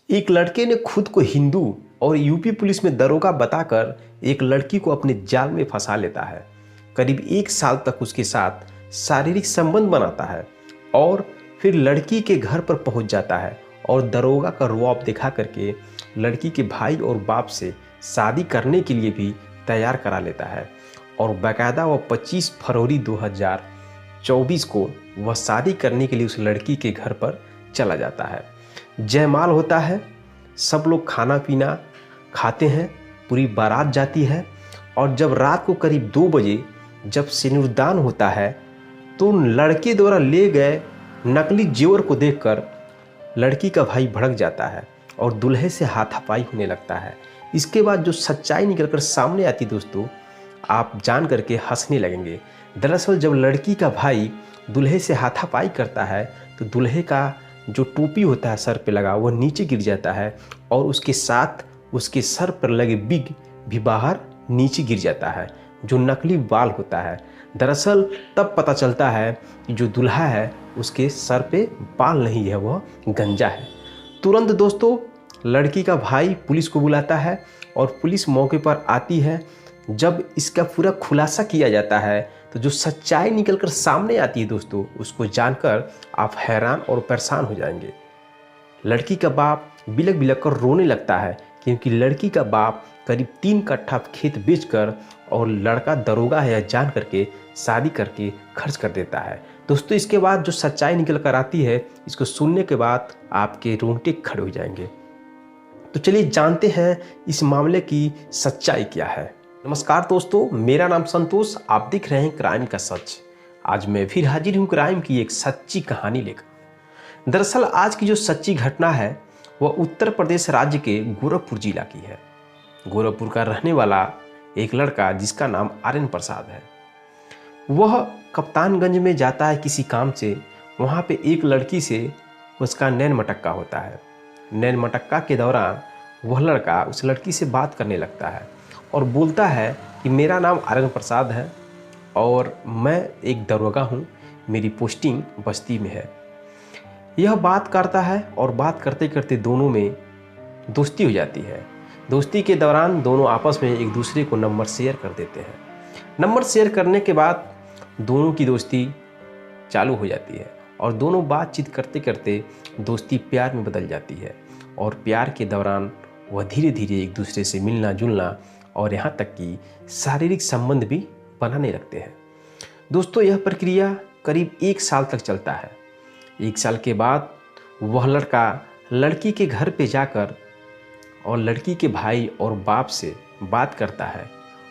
एक लड़के ने खुद को हिंदू और यूपी पुलिस में दरोगा बताकर एक लड़की को अपने जाल में फंसा लेता है। करीब 1 साल तक उसके साथ शारीरिक संबंध बनाता है और फिर लड़की के घर पर पहुंच जाता है और दरोगा का रुआब दिखा करके लड़की के भाई और बाप से शादी करने के लिए भी तैयार करा लेता है। और बाकायदा वह 25 फरवरी 2024 को वह शादी करने के लिए उस लड़की के घर पर चला जाता है। जयमाल होता है, सब लोग खाना पीना खाते हैं, पूरी बारात जाती है और जब रात को करीब 2 बजे जब सिंदूरदान होता है तो लड़के द्वारा ले गए नकली जेवर को देखकर लड़की का भाई भड़क जाता है और दूल्हे से हाथापाई होने लगता है। इसके बाद जो सच्चाई निकलकर सामने आती दोस्तों, आप जान करके हंसने लगेंगे। दरअसल जब लड़की का भाई दूल्हे से हाथापाई करता है तो दूल्हे का जो टोपी होता है सर पे लगा वह नीचे गिर जाता है और उसके साथ उसके सर पर लगे बिग भी बाहर नीचे गिर जाता है, जो नकली बाल होता है। दरअसल तब पता चलता है कि जो दूल्हा है उसके सर पे बाल नहीं है, वह गंजा है। तुरंत दोस्तों लड़की का भाई पुलिस को बुलाता है और पुलिस मौके पर आती है। जब इसका पूरा खुलासा किया जाता है तो जो सच्चाई निकलकर सामने आती है दोस्तों, उसको जानकर आप हैरान और परेशान हो जाएंगे। लड़की का बाप बिलक बिलक कर रोने लगता है क्योंकि लड़की का बाप करीब 3 कट्ठा खेत बेचकर और लड़का दरोगा है यह जान करके शादी करके खर्च कर देता है। दोस्तों इसके बाद जो सच्चाई निकल कर आती है, इसको सुनने के बाद आपके रोंगटे खड़े हो जाएंगे। तो चलिए जानते हैं इस मामले की सच्चाई क्या है। नमस्कार दोस्तों, मेरा नाम संतोष, आप देख रहे हैं क्राइम का सच। आज मैं फिर हाजिर हूँ क्राइम की एक सच्ची कहानी लेकर। दरअसल आज की जो सच्ची घटना है वह उत्तर प्रदेश राज्य के गोरखपुर जिला की है। गोरखपुर का रहने वाला एक लड़का जिसका नाम आर्यन प्रसाद है, वह कप्तानगंज में जाता है किसी काम से। वहाँ पे एक लड़की से उसका नैन मटक्का होता है। नैन मटक्का के दौरान वह लड़का उस लड़की से बात करने लगता है और बोलता है कि मेरा नाम आर्यन प्रसाद है और मैं एक दरोगा हूँ, मेरी पोस्टिंग बस्ती में है। यह बात करता है और बात करते करते दोनों में दोस्ती हो जाती है। दोस्ती के दौरान दोनों आपस में एक दूसरे को नंबर शेयर कर देते हैं। नंबर शेयर करने के बाद दोनों की दोस्ती चालू हो जाती है और दोनों बातचीत करते करते दोस्ती प्यार में बदल जाती है और प्यार के दौरान वह धीरे धीरे एक दूसरे से मिलना जुलना और यहाँ तक कि शारीरिक संबंध भी बनाने लगते हैं। दोस्तों यह प्रक्रिया करीब 1 साल तक चलता है। 1 साल के बाद वह लड़का लड़की के घर पे जाकर और लड़की के भाई और बाप से बात करता है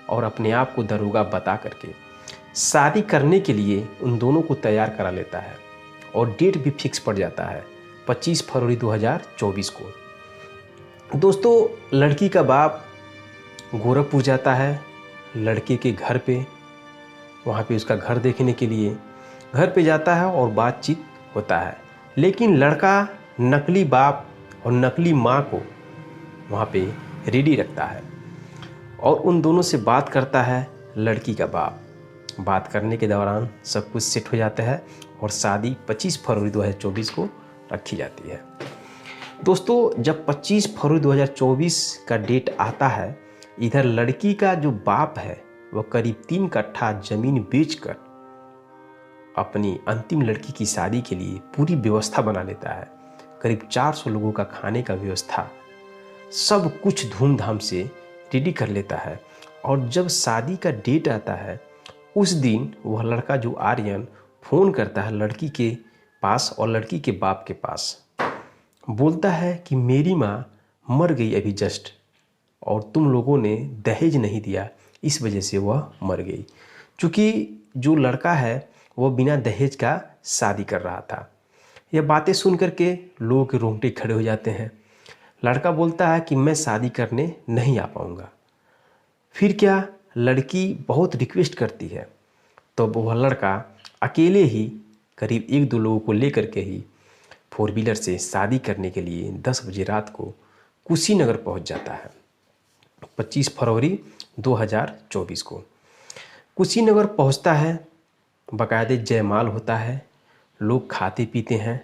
और अपने आप को दरोगा बता करके शादी करने के लिए उन दोनों को तैयार करा लेता है और डेट भी फिक्स पड़ जाता है 25 फरवरी 2024 को। दोस्तों लड़की का बाप गोरखपुर जाता है लड़के के घर पे, वहाँ पे उसका घर देखने के लिए घर पे जाता है और बातचीत होता है। लेकिन लड़का नकली बाप और नकली माँ को वहाँ पे रेडी रखता है और उन दोनों से बात करता है लड़की का बाप। बात करने के दौरान सब कुछ सेट हो जाता है और शादी 25 फरवरी 2024 को रखी जाती है। दोस्तों जब 25 फरवरी 2024 का डेट आता है, इधर लड़की का जो बाप है वह करीब 3 कट्ठा जमीन बेचकर अपनी अंतिम लड़की की शादी के लिए पूरी व्यवस्था बना लेता है। करीब 400 लोगों का खाने का व्यवस्था सब कुछ धूमधाम से रेडी कर लेता है और जब शादी का डेट आता है उस दिन वह लड़का जो आर्यन फ़ोन करता है लड़की के पास और लड़की के बाप के पास, बोलता है कि मेरी माँ मर गई अभी जस्ट और तुम लोगों ने दहेज नहीं दिया, इस वजह से वह मर गई। चूँकि जो लड़का है वह बिना दहेज का शादी कर रहा था। यह बातें सुन कर के लोगों के रोंगटे खड़े हो जाते हैं। लड़का बोलता है कि मैं शादी करने नहीं आ पाऊँगा। फिर क्या, लड़की बहुत रिक्वेस्ट करती है तो वह लड़का अकेले ही करीब 1-2 लोगों को लेकर के ही 4 व्हीलर से शादी करने के लिए 10 बजे रात को कुशीनगर पहुंच जाता है 25 फरवरी 2024 को। कुशीनगर पहुंचता है, बाकायदे जयमाल होता है, लोग खाते पीते हैं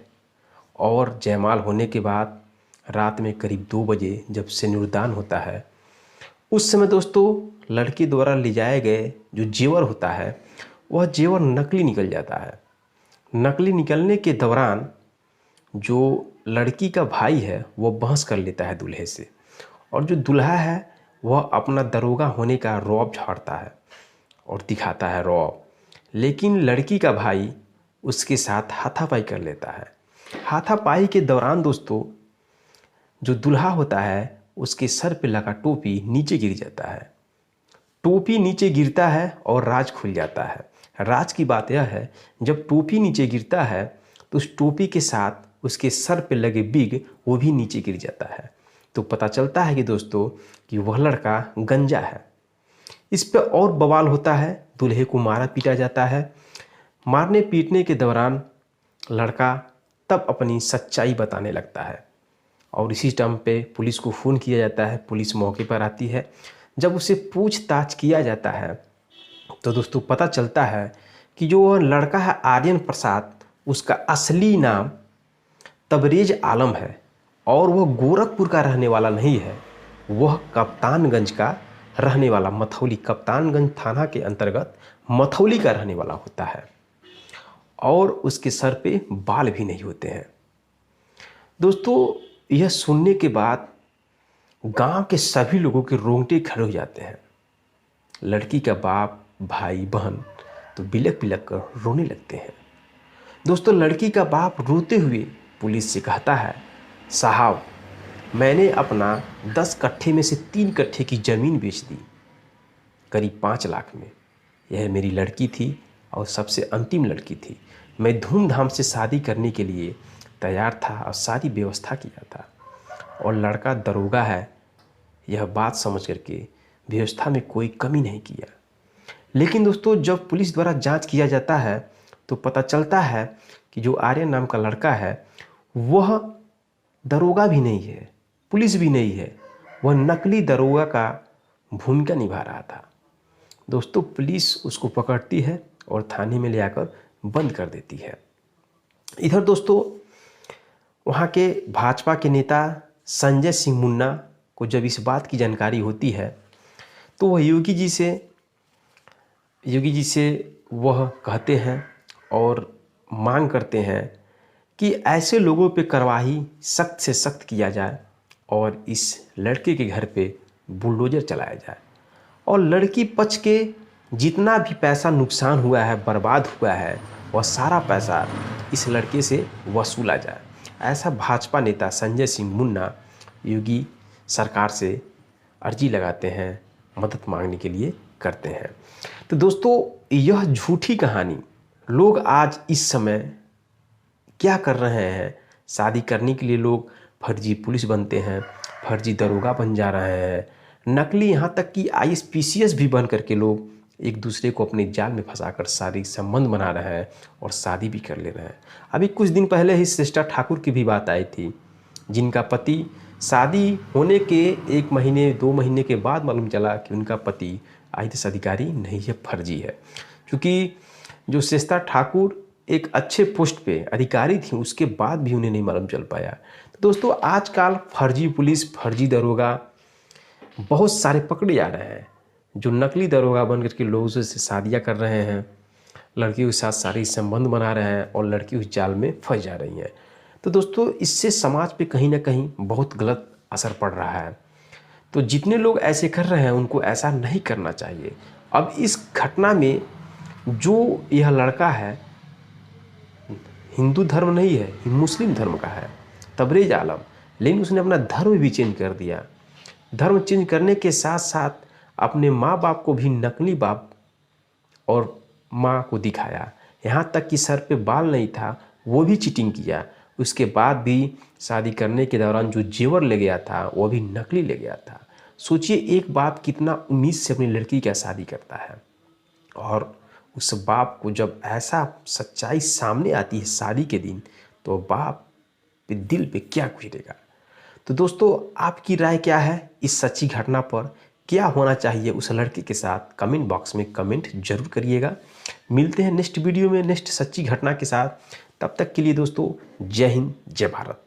और जयमाल होने के बाद रात में करीब 2 बजे जब सिंदूरदान होता है, उस समय दोस्तों लड़की द्वारा ले जाए गए जो जेवर होता है वह जेवर नकली निकल जाता है। नकली निकलने के दौरान जो लड़की का भाई है वह बहस कर लेता है दूल्हे से, और जो दूल्हा है वह अपना दरोगा होने का रौब झाड़ता है और दिखाता है रौब। लेकिन लड़की का भाई उसके साथ हाथापाई कर लेता है। हाथापाई के दौरान दोस्तों जो दूल्हा होता है उसके सर पे लगा टोपी नीचे गिर जाता है। टोपी नीचे गिरता है और राज खुल जाता है। राज की बात यह है, जब टोपी नीचे गिरता है तो उस टोपी के साथ उसके सर पे लगे बिग वो भी नीचे गिर जाता है। तो पता चलता है कि दोस्तों कि वह लड़का गंजा है। इस पे और बवाल होता है, दूल्हे को मारा पीटा जाता है। मारने पीटने के दौरान लड़का तब अपनी सच्चाई बताने लगता है और इसी टाइम पे पुलिस को फ़ोन किया जाता है। पुलिस मौके पर आती है। जब उसे पूछताछ किया जाता है तो दोस्तों पता चलता है कि जो वह लड़का है आर्यन प्रसाद, उसका असली नाम तबरेज आलम है और वह गोरखपुर का रहने वाला नहीं है। वह कप्तानगंज का रहने वाला, मथौली, कप्तानगंज थाना के अंतर्गत मथौली का रहने वाला होता है और उसके सर पे बाल भी नहीं होते हैं। दोस्तों यह सुनने के बाद गांव के सभी लोगों के रोंगटे खड़े हो जाते हैं। लड़की का बाप, भाई, बहन तो बिलक बिलक कर रोने लगते हैं। दोस्तों लड़की का बाप रोते हुए पुलिस से कहता है, साहब मैंने अपना 10 कट्ठे में से 3 कट्ठे की ज़मीन बेच दी करीब 5 लाख में। यह मेरी लड़की थी और सबसे अंतिम लड़की थी। मैं धूमधाम से शादी करने के लिए तैयार था और सारी व्यवस्था किया था, और लड़का दरोगा है यह बात समझ करके व्यवस्था में कोई कमी नहीं किया। लेकिन दोस्तों जब पुलिस द्वारा जांच किया जाता है तो पता चलता है कि जो आर्यन नाम का लड़का है वह दरोगा भी नहीं है, पुलिस भी नहीं है, वह नकली दरोगा का भूमिका निभा रहा था। दोस्तों पुलिस उसको पकड़ती है और थाने में ले आकर बंद कर देती है। इधर दोस्तों वहाँ के भाजपा के नेता संजय सिंह मुन्ना को जब इस बात की जानकारी होती है तो वह योगी जी से वह कहते हैं और मांग करते हैं कि ऐसे लोगों पे कार्रवाई सख्त से सख्त किया जाए और इस लड़के के घर पे बुलडोजर चलाया जाए और लड़की पक्ष के जितना भी पैसा नुकसान हुआ है, बर्बाद हुआ है, वह सारा पैसा इस लड़के से वसूला जाए। ऐसा भाजपा नेता संजय सिंह मुन्ना योगी सरकार से अर्जी लगाते हैं, मदद मांगने के लिए करते हैं। तो दोस्तों यह झूठी कहानी लोग आज इस समय क्या कर रहे हैं, शादी करने के लिए लोग फर्जी पुलिस बनते हैं, फर्जी दरोगा बन जा रहे हैं, नकली, यहाँ तक कि ISPCS भी बन करके लोग एक दूसरे को अपने जाल में फंसाकर शारीरिक संबंध बना रहे हैं और शादी भी कर ले रहे हैं। अभी कुछ दिन पहले ही सिस्टर ठाकुर की भी बात आई थी, जिनका पति शादी होने के 1 महीने 2 महीने के बाद मालूम चला कि उनका पति IAS अधिकारी नहीं है, फर्जी है। क्योंकि जो सिस्टर ठाकुर एक अच्छे पोस्ट पे अधिकारी थी, उसके बाद भी उन्हें नहीं मालूम चल पाया। तो दोस्तों आजकल फर्जी पुलिस, फर्जी दरोगा बहुत सारे पकड़े जा रहे हैं, जो नकली दरोगा बन करके लोगों से शादियाँ कर रहे हैं, लड़कियों के साथ शारीरिक संबंध बना रहे हैं और लड़की उस जाल में फंस जा रही हैं। तो दोस्तों इससे समाज पे कहीं ना कहीं बहुत गलत असर पड़ रहा है। तो जितने लोग ऐसे कर रहे हैं उनको ऐसा नहीं करना चाहिए। अब इस घटना में जो यह लड़का है हिंदू धर्म नहीं है, मुस्लिम धर्म का है, तबरेज आलम, लेकिन उसने अपना धर्म भी चेंज कर दिया। धर्म चेंज करने के साथ साथ अपने माँ बाप को भी नकली बाप और माँ को दिखाया। यहाँ तक कि सर पे बाल नहीं था वो भी चीटिंग किया। उसके बाद भी शादी करने के दौरान जो जेवर ले गया था वो भी नकली ले गया था। सोचिए एक बाप कितना उम्मीद से अपनी लड़की का शादी करता है और उस बाप को जब ऐसा सच्चाई सामने आती है शादी के दिन, तो बाप पे दिल पे क्या गुजरेगा। तो दोस्तों आपकी राय क्या है इस सच्ची घटना पर? क्या होना चाहिए उस लड़के के साथ? कमेंट बॉक्स में कमेंट जरूर करिएगा। मिलते हैं नेक्स्ट वीडियो में नेक्स्ट सच्ची घटना के साथ। तब तक के लिए दोस्तों जय हिंद, जय भारत।